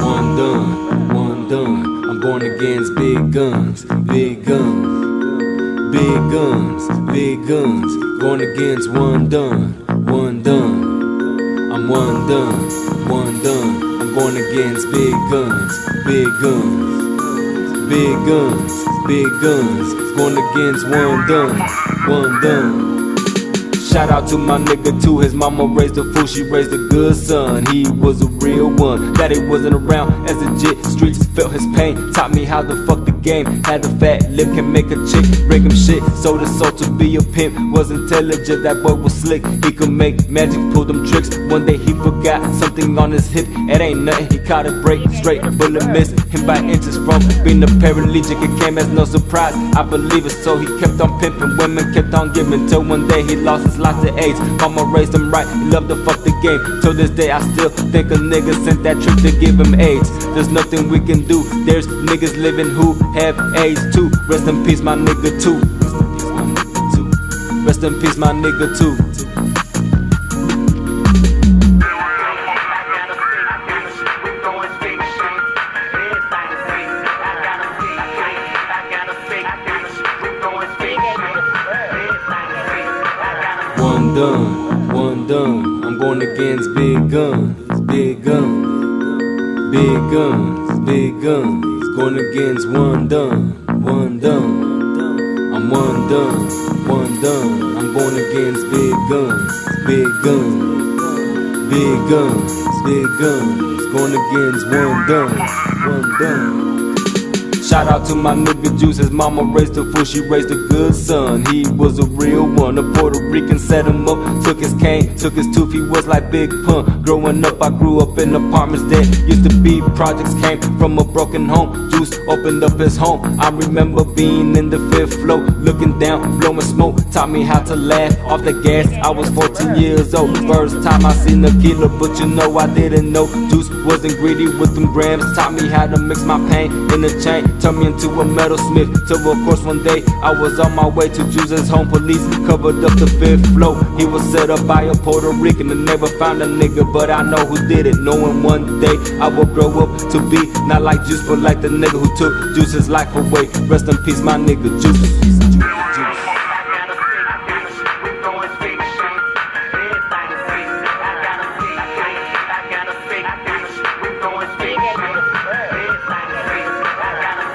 One done. I'm going against big guns, big guns, big guns, big guns. Going against one done, one done. I'm one done, one done. I'm going against big guns, big guns, big guns, big guns. Going against one done, one done. Shout out to my nigga too, his mama raised a fool, she raised a good son. He was a real one, daddy wasn't around as a jit. Streets felt his pain, taught me how to fuck the game. Had the fat lip, can make a chick, break him shit. Sold his soul to be a pimp, was intelligent, that boy was slick. He could make magic, pull them tricks. One day he forgot something on his hip, it ain't nothing, he caught a break, straight bullet missed him by inches from being a paralytic. It came as no surprise, I believe it, so he kept on pimping. Women kept on giving, till one day he lost his life to AIDS. Mama raised him right, he loved to fuck the game. Till this day I still think a nigga sent that trick to give him AIDS. There's nothing we can do, there's niggas living who have AIDS too. Rest in peace my nigga too. Rest in peace my nigga too. One done, I'm going against big guns, big guns, big guns, big guns. Going against one done, one done. I'm one done, one done. I'm going against big guns, big guns, big guns, big guns. Going against one done, one done. Shout out to my nigga Juice, his mama raised a fool, she raised a good son. He was a real one, a Puerto Rican set him up, took his cane, took his tooth, he was like Big Pun. Growing up I grew up in apartments that used to be projects, came from a broken home. Juice opened up his home, I remember being in the 5th floor, looking down, blowing smoke, taught me how to laugh off the gas. I was 14 years old, first time I seen a killer, but you know I didn't know Juice wasn't greedy with them grams. Taught me how to mix my pain in a chain, turned me into a metalsmith. Till of course one day I was on my way to Juice's home. Police covered up the 5th floor. He was set up by a Puerto Rican and never found a nigga, but I know who did it. Knowing one day I will grow up to be not like Juice, but like the nigga who took Juice's life away. Rest in peace my nigga Juice.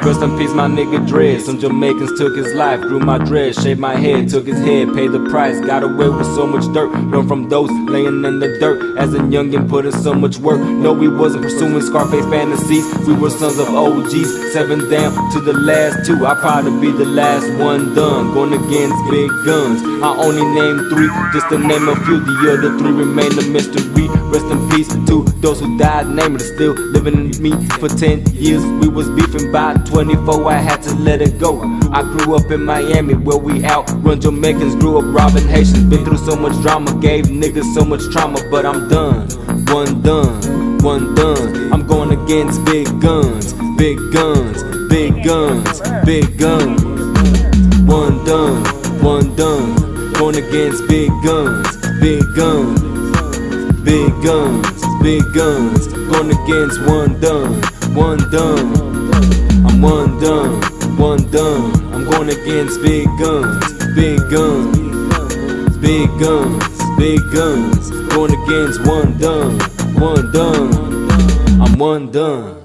Rest in peace my nigga Dread. Some Jamaicans took his life, grew my dread, shaved my head, took his head, paid the price, got away with so much dirt. Learned from those laying in the dirt. As a youngin' put in so much work. No, we wasn't pursuing Scarface fantasies, we were sons of OGs. 7 down to the last 2, I proud to be the last one done. Going against big guns, I only named 3, just to name a few. The other 3 remain a mystery. Rest in peace to those who died, nameless, still living in me. For 10 years we was beefing by 24, I had to let it go. I grew up in Miami where we outrun Jamaicans, grew up robbing Haitians. Been through so much drama, gave niggas so much trauma, but I'm done, one done, one done. I'm going against big guns, big guns, big guns, big guns. One done, one done. Going against big guns, big guns, big guns, big guns. Going against one done, one done. I'm one done, one done. I'm going against big guns, big guns, big guns, big guns. Going against one done, one done. I'm one done.